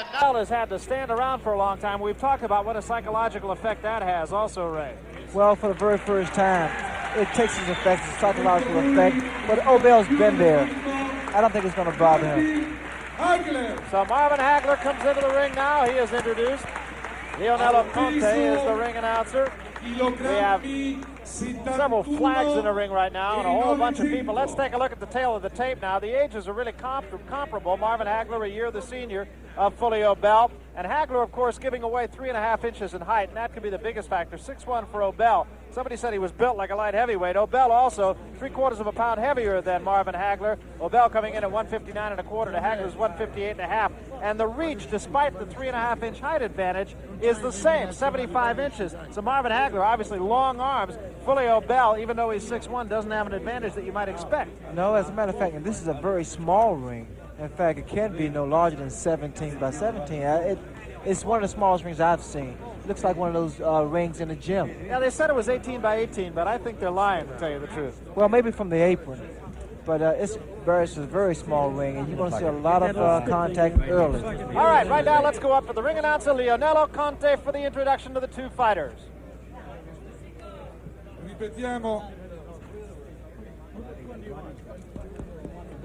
Obel has had to stand around for a long time. We've talked about what a psychological effect that has also, Ray. Well, for the very first time, it takes its effect, its psychological effect, but Obel's been there. I don't think it's going to bother him. So Marvin Hagler comes into the ring now. He is introduced. Leonello Conte is the ring announcer. We have several flags in the ring right now and a whole bunch of people. Let's take a look at the tail of the tape now. The ages are really comparable. Marvin Hagler, a year the senior of Fully Obel. And Hagler, of course, giving away 3.5 inches in height, and that could be the biggest factor. 6'1" for Obel. Somebody said he was built like a light heavyweight. Obel also 3/4 of a pound heavier than Marvin Hagler. Obel coming in at 159 1/4 to Hagler's 158 1/2. And the reach, despite the 3.5 inch height advantage, is the same, 75 inches. So Marvin Hagler, obviously long arms. Fully Obel, even though he's 6'1", doesn't have an advantage that you might expect. No, as a matter of fact, and this is a very small ring. In fact, it can be no larger than 17 by 17. It's one of the smallest rings I've seen. It looks like one of those rings in the gym. Yeah, they said it was 18 by 18, but I think they're lying, to tell you the truth. Well, maybe from the apron. But it's a very small ring, and you're going to see a lot of contact early. All right now let's go up to the ring announcer, Leonello Conte, for the introduction to the two fighters. Ripetiamo.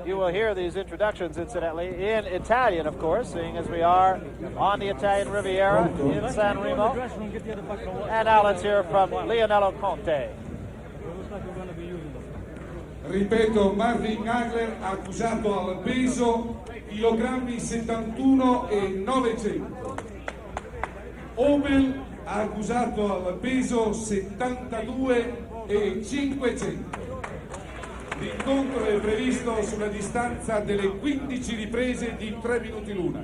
You will hear these introductions, incidentally, in Italian, of course, seeing as we are on the Italian Riviera in San Remo. And now let's hear from Leonello Conte. Ripeto, Marvin Hagler accusato al peso chilogrammi 71 e 900. Obel accusato al peso 72 e 500. L'incontro è previsto sulla distanza delle 15 riprese di 3 minuti l'una.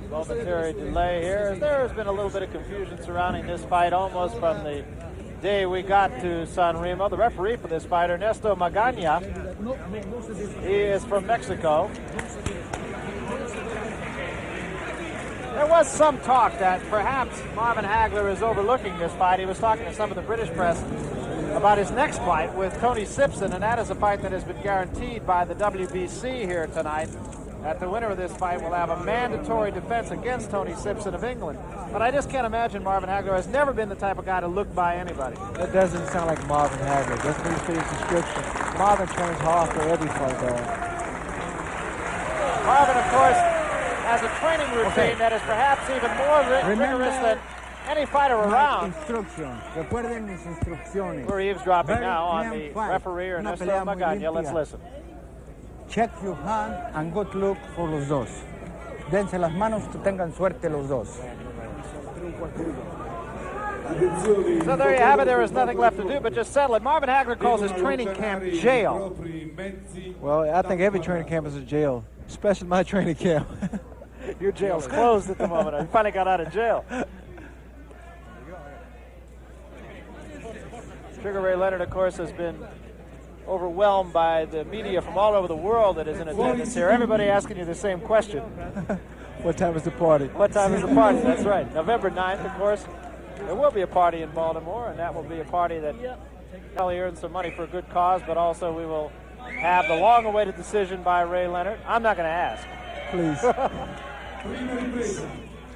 Momentary delay here. There has been a little bit of confusion surrounding this fight almost from the day we got to San Remo. The referee for this fight, Ernesto Magana, he is from Mexico. There was some talk that perhaps Marvin Hagler is overlooking this fight. He was talking to some of the British press about his next fight with Tony Simpson, and that is a fight that has been guaranteed by the WBC here tonight. That the winner of this fight will have a mandatory defense against Tony Simpson of England. But I just can't imagine Marvin Hagler has never been the type of guy to look by anybody. That doesn't sound like Marvin Hagler. Doesn't really fit his description. Marvin trains hard for every fight, though. Marvin, of course, has a training routine that is perhaps even more rigorous than any fighter around. We're eavesdropping now on the referee, Ernesto Magana. Let's listen. Check your hand and good luck for los dos. Dense las manos, que tengan suerte los dos. So there you have it. There is nothing left to do but just settle it. Marvin Hagler calls his training camp jail. Well, I think every training camp is a jail, especially my training camp. Your jail's closed at the moment. You finally got out of jail. Sugar Ray Leonard, of course, has been overwhelmed by the media from all over the world that is in attendance here. Everybody asking you the same question. What time is the party? What time is the party? That's right. November 9th, of course. There will be a party in Baltimore, and that will be a party that not only earns some money for a good cause, but also we will have the long-awaited decision by Ray Leonard. I'm not going to ask. Please.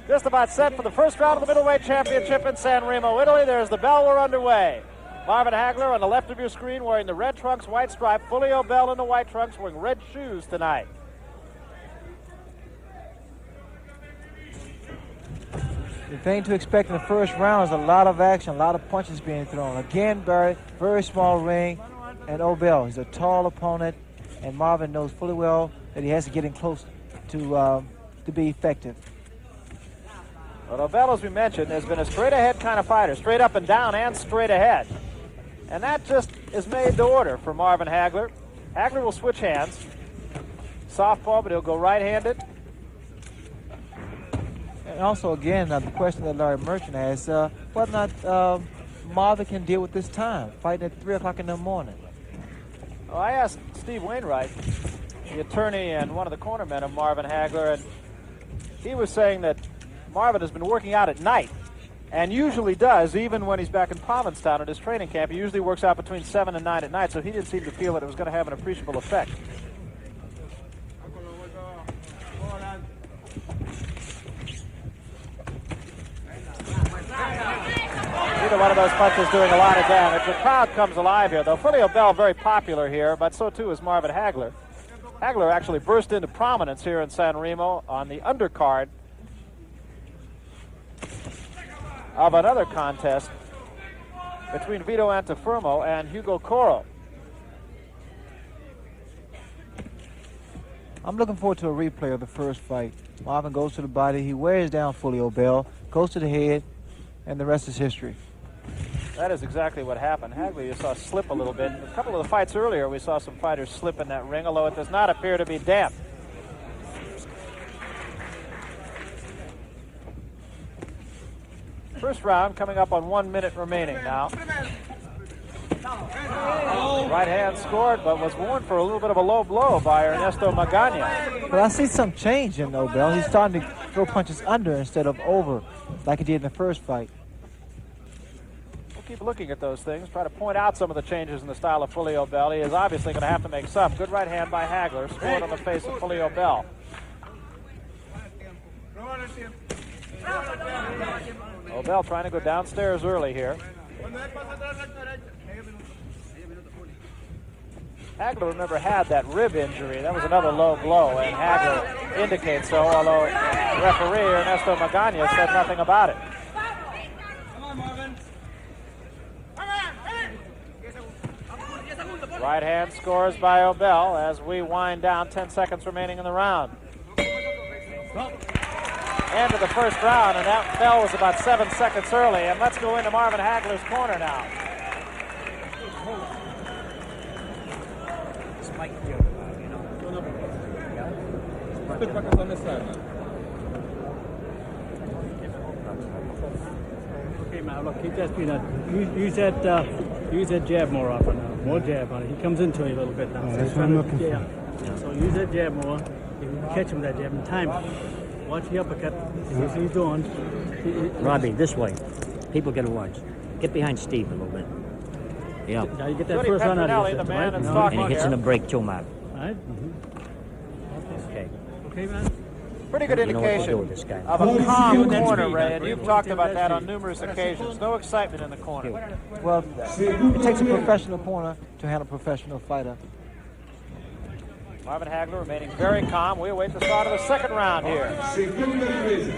Just about set for the first round of the middleweight championship in San Remo, Italy. There's the bell. We're underway. Marvin Hagler on the left of your screen wearing the red trunks, white stripe. Fully Obel in the white trunks wearing red shoes tonight. The thing to expect in the first round is a lot of action, a lot of punches being thrown. Again, Barry, very small ring, and Obel, he's a tall opponent, and Marvin knows fully well that he has to get in close to be effective. Well, Obel, as we mentioned, has been a straight-ahead kind of fighter, straight up and down and straight ahead. And that just is made to order for Marvin Hagler. Hagler will switch hands. Softball, but he'll go right-handed. And also, again, the question that Larry Merchant asked, whether or not Marvin can deal with this time, fighting at 3 o'clock in the morning. Well, I asked Steve Wainwright the attorney and one of the cornermen of Marvin Hagler, and he was saying that Marvin has been working out at night, and usually does, even when he's back in Provincetown at his training camp. He usually works out between 7 and 9 at night, so he didn't seem to feel that it was going to have an appreciable effect. Either one of those punches doing a lot of damage. The crowd comes alive here, though. Fulio Bell very popular here, but so too is Marvin Hagler. Hagler actually burst into prominence here in San Remo on the undercard of another contest between Vito Antuofermo and Hugo Coro. I'm looking forward to a replay of the first fight. Marvin goes to the body, he wears down Fulio Bell, goes to the head, and the rest is history. That is exactly what happened. Hagler, you saw slip a little bit. A couple of the fights earlier, we saw some fighters slip in that ring, although it does not appear to be damp. First round coming up on 1 minute remaining now. Right hand scored, but was warned for a little bit of a low blow by Ernesto Magana. But I see some change in Obel. He's starting to throw punches under instead of over, like he did in the first fight. We'll keep looking at those things, try to point out some of the changes in the style of Fulio Bell. He is obviously going to have to make some. Good right hand by Hagler, scored on the face of Fulio Bell. Obel trying to go downstairs early here. Hagler, remember, had that rib injury. That was another low blow, and Hagler indicates so, although referee Ernesto Magana said nothing about it. Right hand scores by Obel as we wind down. 10 seconds remaining in the round. End of the first round, and that bell was about 7 seconds early. And let's go into Marvin Hagler's corner now. Okay, man, look, keep that speed. Use that jab more often now. More jab on it. He comes into you a little bit now. Yeah, that's what I'm looking for. Yeah. So use that jab more. You catch him with that jab and time it. Watch the uppercut. See what he's doing. Robbie, this way. People get to watch. Get behind Steve a little bit. Yeah. Now you get that first run out of the your man right? that's And talking he hits here. in the break too, Mark. All right? Okay. Okay, man? Pretty good You know what to do indication with this guy. of a calm corner, Ray, and you've talked about that on numerous occasions. No excitement in the corner. Well, it takes a professional corner to handle a professional fighter. Marvin Hagler remaining very calm. We await the start of the second round here. Seconda ripresa.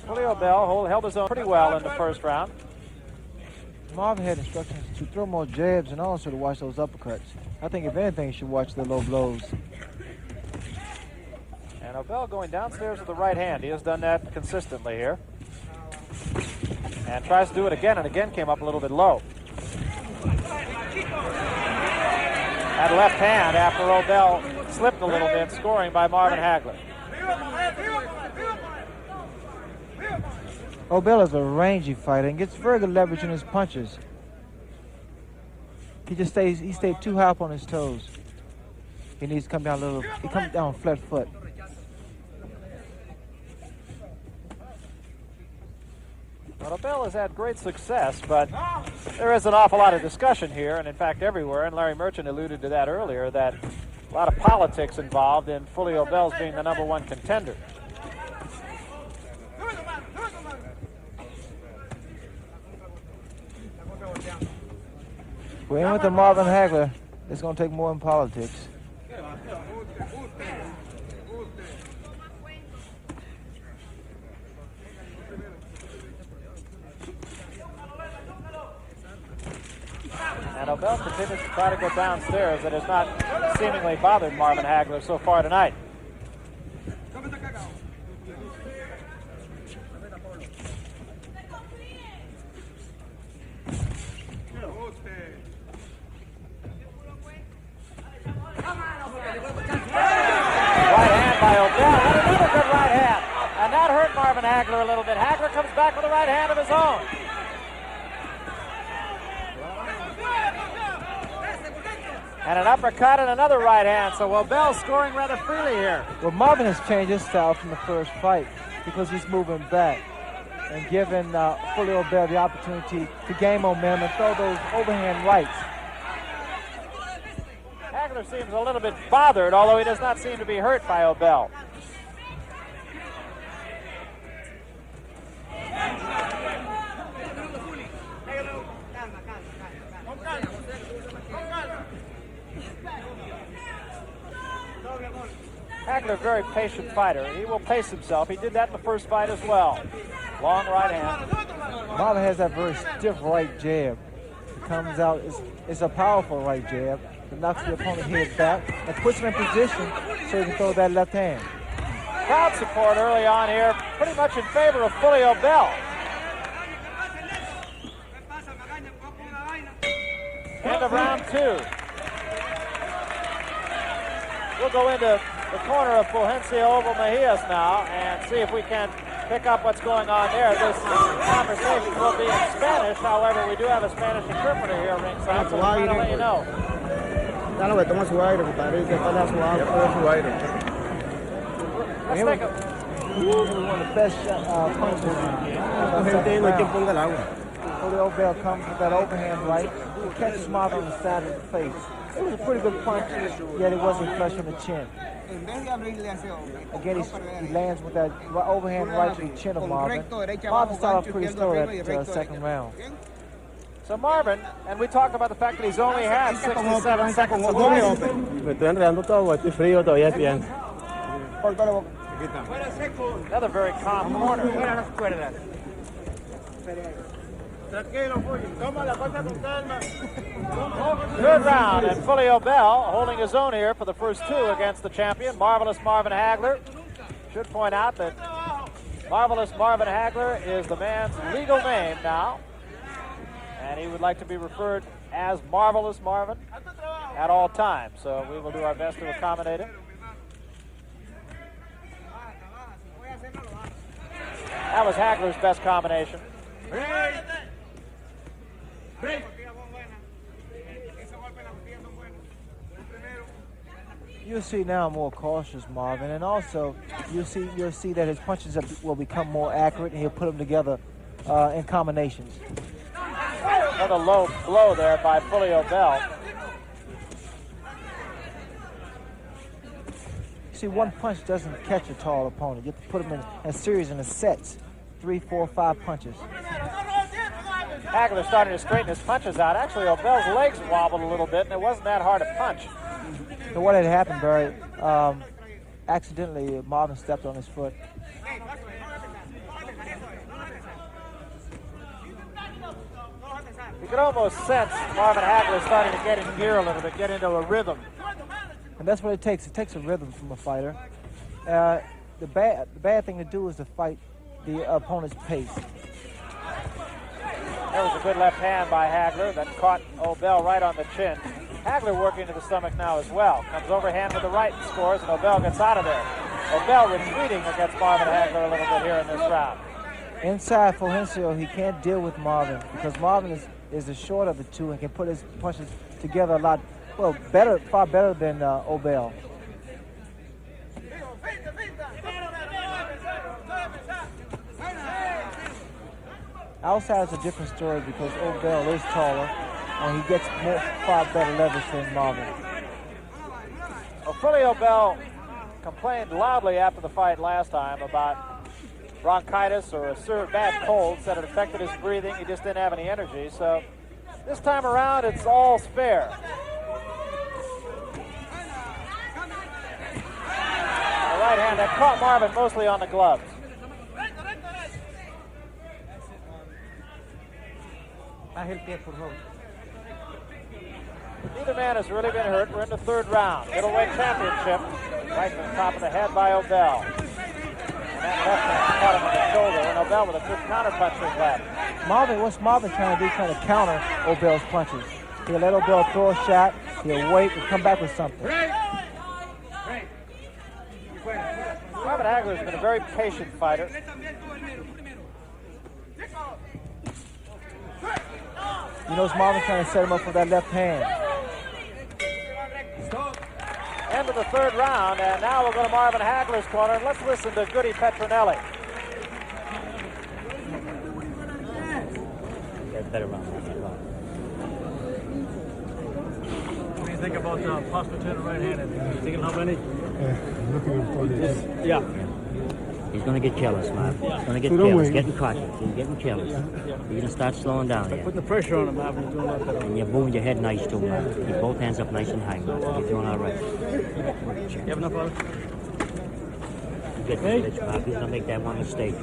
Fulio Bell held his own pretty well in the first round. Marvin had instructions to throw more jabs and also to watch those uppercuts. I think if anything, you should watch the low blows. And Obel going downstairs with the right hand. He has done that consistently here. And tries to do it again, and again came up a little bit low. That left hand after Obel slipped a little bit, scoring by Marvin Hagler. Obel is a rangy fighter and gets very good leverage in his punches. He stayed too high up on his toes. He needs to come down a little, he comes down flat foot. Well, Obel has had great success, but there is an awful lot of discussion here, and in fact everywhere, and Larry Merchant alluded to that earlier, that a lot of politics involved in Fulio Bell's being the #1 contender. We're in with the Marvin Hagler. It's going to take more than politics. And Obel continues to try to go downstairs. It has not seemingly bothered Marvin Hagler so far tonight. Right hand by Obel. And another good right hand. And that hurt Marvin Hagler a little bit. Hagler comes back with a right hand of his own. And an uppercut and another right hand. So Obel scoring rather freely here. Well, Marvin has changed his style from the first fight because he's moving back and giving Julio Obel the opportunity to gain momentum and throw those overhand rights. Hagler seems a little bit bothered, although he does not seem to be hurt by Obel. Hagler, very patient fighter. He will pace himself. He did that in the first fight as well. Long right hand. Marvin has that very stiff right jab. It comes out, it's a powerful right jab that knocks the opponent's head back and puts him in position so he can throw that left hand. Crowd support early on here, pretty much in favor of Julio Obel. End of round 2. We'll go into the corner of Fulgencio OBELMEJIAS now and see if we can pick up what's going on there. This conversation will be in Spanish. However, we do have a Spanish interpreter here ringside, so we'll try to let you know. Let's take a... One of the best punches. Julio Obel comes with that overhand right. He catches Marvin on the side of the face. It was a pretty good punch, yet it wasn't flush on the chin. Again, he lands with that overhand right to the chin of Marvin. Marvin started off pretty slow that second round. So Marvin, and we talked about the fact that he's only had 67 seconds of fight. Me estoy enredando todo, estoy frío todavía, es bien. Another very calm corner. Third round, and Julio Obel holding his own here for the first 2 against the champion, Marvelous Marvin Hagler. Should point out that Marvelous Marvin Hagler is the man's legal name now, and he would like to be referred as Marvelous Marvin at all times, so we will do our best to accommodate him. That was Hagler's best combination. You'll see now more cautious Marvin, and also you'll see that his punches will become more accurate, and he'll put them together in combinations. Another low blow there by Julio Obel. See, one punch doesn't catch a tall opponent. You have to put them in a series in sets, 3, 4, 5 punches. Hagler starting to straighten his punches out. Actually, Obel's legs wobbled a little bit, and it wasn't that hard to punch. So what had happened, Barry, accidentally Marvin stepped on his foot. You could almost sense Marvin Hagler starting to get in gear a little bit, get into a rhythm. And that's what it takes. It takes a rhythm from a fighter. The bad thing to do is to fight the opponent's pace. There was a good left hand by Hagler that caught Obel right on the chin. Hagler working to the stomach now as well. Comes overhand with the right and scores, and Obel gets out of there. Obel retreating against Marvin Hagler a little bit here in this round. Inside Fulgencio, he can't deal with Marvin because Marvin is the short of the two and can put his punches together a lot, well, better, far better than Obel. Outside is a different story because Obel is taller and he gets far better leverage than Marvin. Julio Obel complained loudly after the fight last time about bronchitis or a bad cold, said it affected his breathing. He just didn't have any energy. So this time around, it's all fair. The right hand that caught Marvin mostly on the gloves. Neither man has really been hurt. We're in the third round. Middleweight championship. Right to the top of the head by Obel. And that left hand caught him on the shoulder, and Obel with a good counter punch with that. What's Marvin trying to do? Trying to counter Obel's punches. He'll let Obel throw a shot. He'll wait and come back with something. Marvin Hagler has been a very patient fighter. You know, Marvin trying to set him up for that left hand. end of the third round, and now we'll go to Marvin Hagler's corner, and let's listen to Goody Petronelli. Better round. What do you think about possible turn right-handed? You thinking how many? Looking for this. Yeah. He's going to get careless, Marv. He's going to get So don't careless, wait. getting cautious. He's getting careless. You're going to start slowing down here. Putting the pressure on him, Marv, and he's doing a lot better. And you're moving your head nice too, Marv. Keep both hands up nice and high, Marv. You're doing all right. You have enough of it? You get this bitch, Marv. He's going to make that one mistake.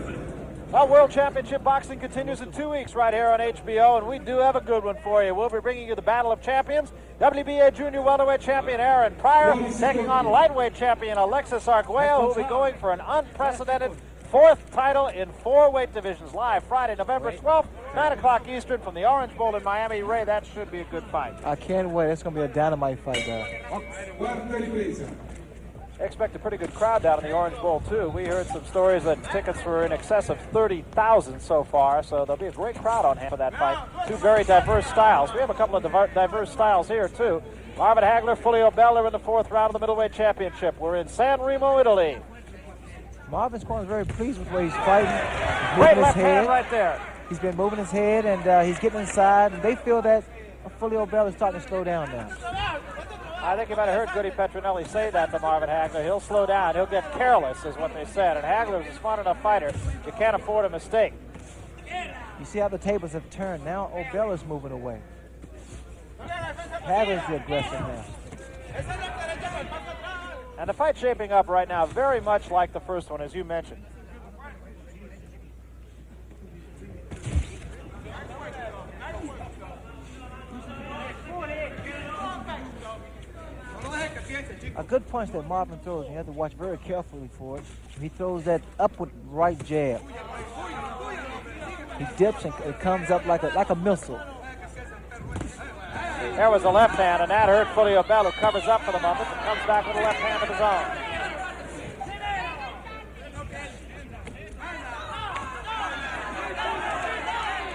Well, World Championship Boxing continues in 2 weeks right here on HBO, and we do have a good one for you. We'll be bringing you the Battle of Champions. WBA Junior Welterweight Champion Aaron Pryor taking on Lightweight Champion Alexis Arguello, who will be going for an unprecedented 4th title in 4 weight divisions. Live Friday, November 12th, 9 o'clock Eastern from the Orange Bowl in Miami. Ray, that should be a good fight. I can't wait. It's going to be a dynamite fight there. Expect a pretty good crowd down in the Orange Bowl, too. We heard some stories that tickets were in excess of 30,000 so far, so there'll be a great crowd on hand for that fight. 2 very diverse styles. We have a couple of diverse styles here, too. Marvin Hagler, Fulio Bell are in the 4th round of the middleweight championship. We're in San Remo, Italy. Marvin's corner is very pleased with where he's fighting. He's Great moving his left hand head. right there. He's been moving his head, and he's getting inside, and they feel that Fulio Bell is starting to slow down now. I think you might have heard Goody Petronelli say that to Marvin Hagler. He'll slow down. He'll get careless, is what they said. And Hagler is a smart enough fighter. You can't afford a mistake. You see how the tables have turned. Now Obel is moving away. Hagler's the aggressor now. And the fight's shaping up right now very much like the first one, as you mentioned. A good punch that Marvin throws, and you have to watch very carefully for it. He throws that upward right jab. He dips and it comes up like a missile. There was a left hand, and that hurt Fulio Bell, who covers up for the moment and comes back with a left hand of his own.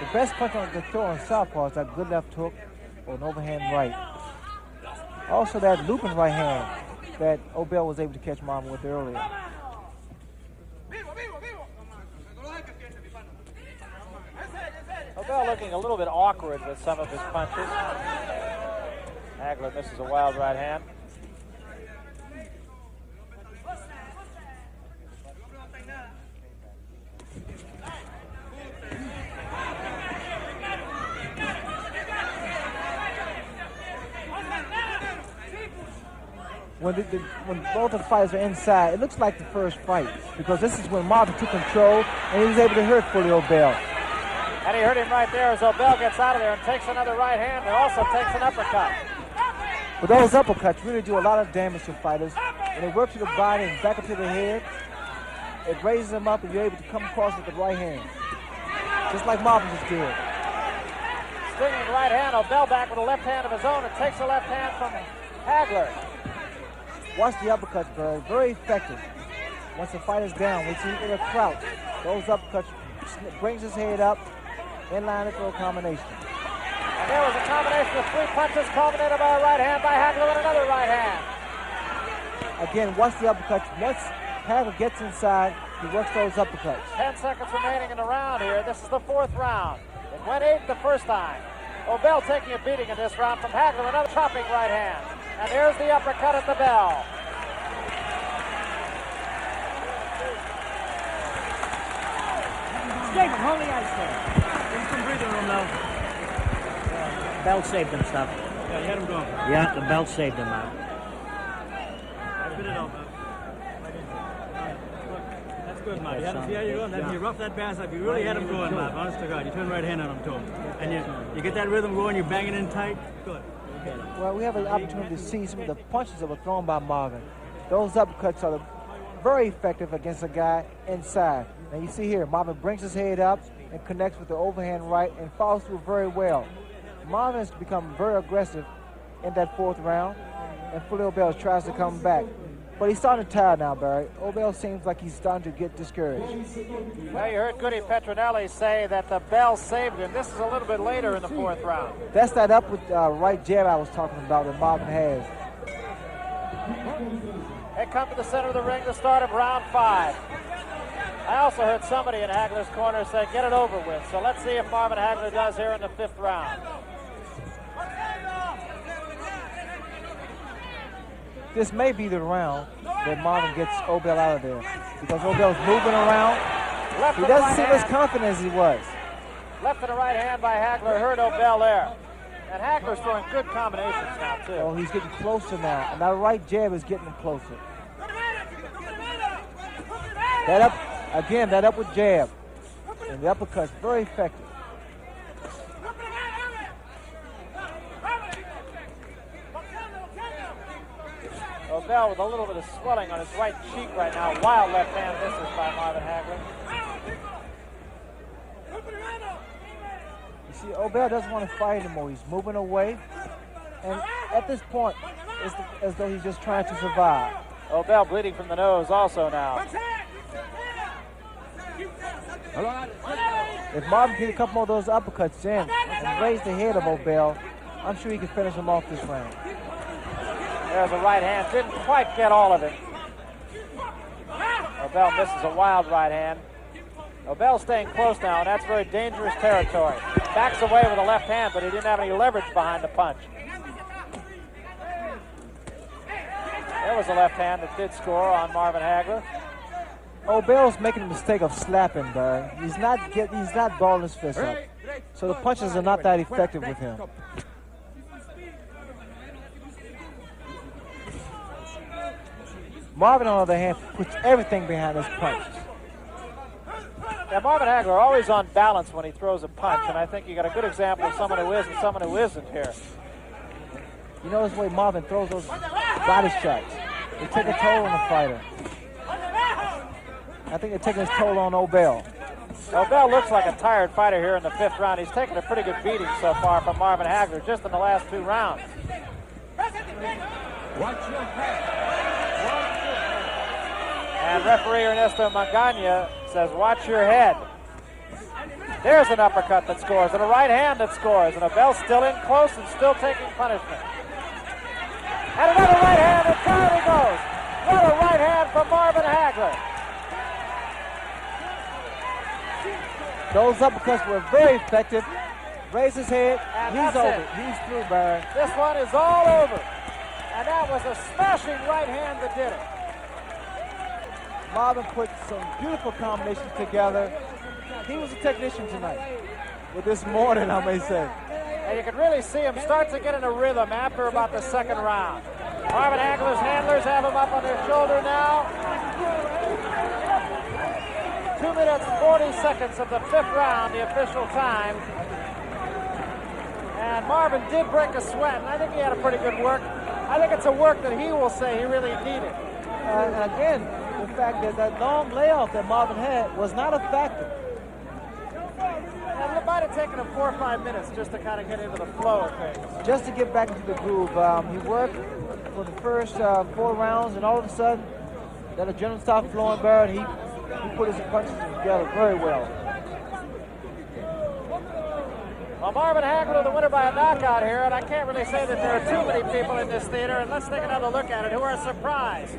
The best punch on the throw on southpaw is that good left hook or an overhand right. Also that looping right hand that Obel was able to catch Marvin with earlier. Obel looking a little bit awkward with some of his punches. Hagler misses a wild right hand. When both of the fighters are inside, it looks like the first fight because this is when Marvin took control and he was able to hurt Fulio Bell. And he hurt him right there as Obel gets out of there and takes another right hand and also takes an uppercut. But those uppercuts really do a lot of damage to fighters. When they work to the body and back up to the head, it raises them up and you're able to come across with the right hand. Just like Marvin just did. Stinging right hand, Obel back with a left hand of his own and takes a left hand from Hagler. Watch the uppercuts, Bird. Very effective. Once the fighter's down, we see in a crouch. Those uppercuts brings his head up, in line for a combination. And there was a combination of 3 punches culminated by a right hand by Hagler and another right hand. Again, watch the uppercuts. Once Hagler gets inside, he works those uppercuts. 10 seconds remaining in the round here. This is the 4th round. It went 8 the first time. Obel taking a beating in this round from Hagler, another chopping right hand. And there's the uppercut at the bell. Jacob, hold the ice there. Give him some breathing room now. Belt saved him, stuff. Yeah, you had him going. Yeah, the belt saved him out. Spit it out, man. That's good, man. See how you're going? You rough that pass up. You really had him going, man. Honest to God. You turn right hand on him, too. And you get that rhythm going, you're banging in tight. Good. Well, we have an opportunity to see some of the punches that were thrown by Marvin. Those uppercuts are very effective against a guy inside. And you see here, Marvin brings his head up and connects with the overhand right and follows through very well. Marvin has become very aggressive in that 4th round, and Fulio Bell tries to come back. But he's starting to tire now, Barry. Obel seems like he's starting to get discouraged. Well, you heard Goody Petronelli say that the bell saved him. This is a little bit later in the 4th round. That's that upward right jab I was talking about that Marvin has. They come to the center of the ring to start of round 5. I also heard somebody in Hagler's corner say, get it over with. So let's see if Marvin Hagler does here in the 5th round. This may be the round that Marvin gets Obel out of there, because Obel's moving around. He doesn't seem as confident as he was. Left and a right hand by Hagler hurt Obel there. And Hagler's throwing good combinations now, too. Oh, he's getting closer now. And that right jab is getting him closer. That upward jab. And the uppercut's very effective. Obel with a little bit of swelling on his right cheek right now. Wild left hand misses by Marvin Hagler. You see, Obel doesn't want to fight anymore. He's moving away. And at this point, it's as though he's just trying to survive. Obel bleeding from the nose also now. If Marvin can get a couple more of those uppercuts in and raise the head of Obel, I'm sure he can finish him off this round. There's a right hand. Didn't quite get all of it. Obel misses a wild right hand. Obel's staying close now, and that's very dangerous territory. Backs away with a left hand, but he didn't have any leverage behind the punch. There was a left hand that did score on Marvin Hagler. Obel's making the mistake of slapping, Barry. He's not balling his fist up. So the punches are not that effective with him. Marvin, on the other hand, puts everything behind his punches. Yeah, Marvin Hagler always on balance when he throws a punch, and I think you got a good example of someone who is and someone who isn't here. You notice the way Marvin throws those body shots. They take a toll on the fighter. I think they're taking his toll on Obel. Obel looks like a tired fighter here in the 5th round. He's taken a pretty good beating so far from Marvin Hagler just in the last 2 rounds. And referee Ernesto Magana says, watch your head. There's an uppercut that scores and a right hand that scores. And Obel's still in close and still taking punishment. And another right hand, and down he goes. Another right hand from Marvin Hagler. Those uppercuts were very effective. Raise his head. And he's over. He's through, Barry. This one is all over. And that was a smashing right hand that did it. Marvin put some beautiful combinations together. He was a technician tonight. With this morning, I may say. And you can really see him start to get in a rhythm after about the 2nd round. Marvin Hagler's handlers have him up on their shoulder now. 2 minutes, 40 seconds of the 5th round, the official time. And Marvin did break a sweat, and I think he had a pretty good work. I think it's a work that he will say he really needed. And again, the fact that that long layoff that Marvin had was not a factor. And it might have taken him 4 or 5 minutes just to kind of get into the flow of things. Just to get back into the groove. He worked for the first 4 rounds, and all of a sudden, that adrenaline stopped flowing, Barry, and he put his punches together very well. Well, Marvin Hagler, the winner by a knockout here, and I can't really say that there are too many people in this theater, and let's take another look at it, who are surprised.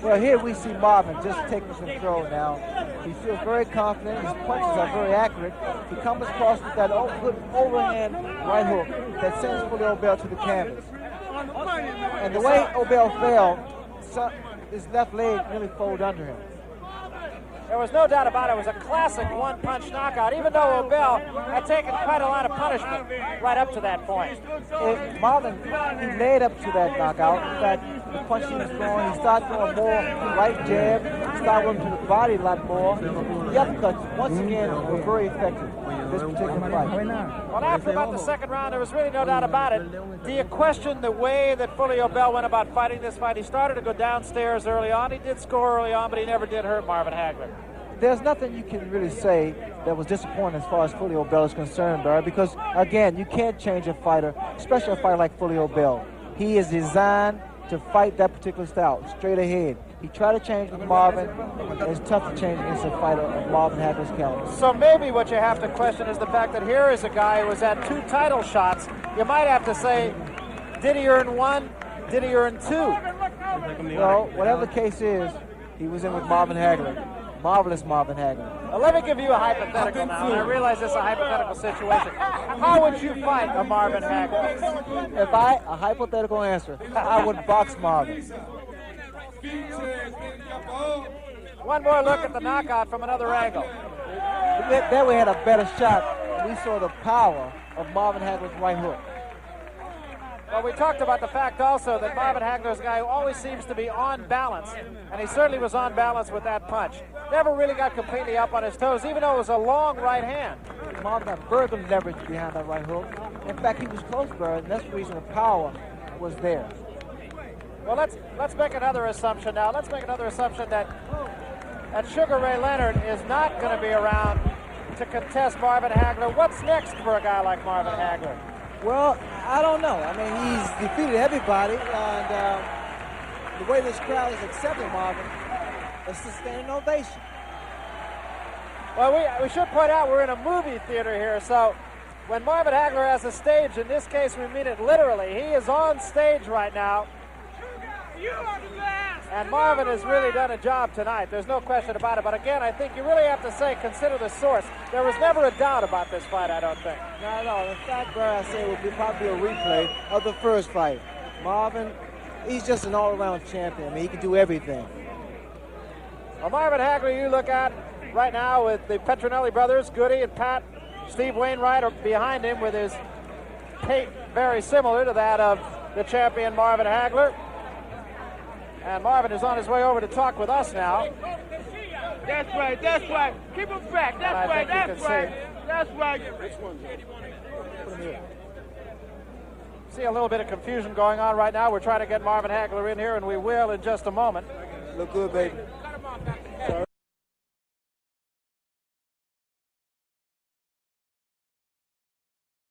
Well, here we see Marvin just taking control now. He feels very confident. His punches are very accurate. He comes across with that good overhand right hook that sends Fully Obel to the canvas. And the way Obel fell, his left leg nearly folded under him. There was no doubt about it. It was a classic one-punch knockout, even though Obel had taken quite a lot of punishment right up to that point. Marvin, he led up to that knockout. In fact, the punch he was throwing, he started throwing more right jab, started working to the body a lot more. The uppercuts, once again, were very effective in this particular fight. Well, after about the 2nd round, there was really no doubt about it. Do you question the way that Fully Obel went about fighting this fight? He started to go downstairs early on. He did score early on, but he never did hurt Marvin Hagler. There's nothing you can really say that was disappointing as far as Fully Obel is concerned, Barry, because, again, you can't change a fighter, especially a fighter like Fully Obel. He is designed to fight that particular style, straight ahead. He tried to change with Marvin, and it's tough to change against a fighter of Marvin Hagler's caliber. So maybe what you have to question is the fact that here is a guy who was at 2 title shots. You might have to say, did he earn 1? Did he earn 2? Well, whatever the case is, he was in with Marvin Hagler. Marvelous Marvin Hagler. Well, let me give you a hypothetical now, and I realize this is a hypothetical situation. How would you fight a Marvin Hagler? A hypothetical answer, I would box Marvin. One more look at the knockout from another angle. There we had a better shot. We saw the power of Marvin Hagler's right hook. Well, we talked about the fact also that Marvin Hagler is a guy who always seems to be on balance, and he certainly was on balance with that punch. Never really got completely up on his toes, even though it was a long right hand. Marvin had further leverage behind that right hook. In fact, he was close, Bird, and that's the reason the power was there. Well, let's make another assumption now. Let's make another assumption that Sugar Ray Leonard is not going to be around to contest Marvin Hagler. What's next for a guy like Marvin Hagler? Well, I don't know. I mean, he's defeated everybody, and the way this crowd is accepting Marvin, it's a standing ovation. Well, we should point out we're in a movie theater here, so when Marvin Hagler has a stage, in this case we mean it literally, he is on stage right now. And Marvin has really done a job tonight. There's no question about it. But again, I think you really have to say, consider the source. There was never a doubt about this fight, I don't think. Not at all. In fact, Bird, I say it would be probably a replay of the first fight. Marvin, he's just an all-around champion. I mean, he can do everything. Well, Marvin Hagler, you look at right now with the Petronelli brothers, Goody and Pat. Steve Wainwright are behind him with his pate very similar to that of the champion Marvin Hagler. And Marvin is on his way over to talk with us now. That's right, that's right. Keep him back. That's right, that's right. That's right. See a little bit of confusion going on right now. We're trying to get Marvin Hagler in here, and we will in just a moment. Look good, baby.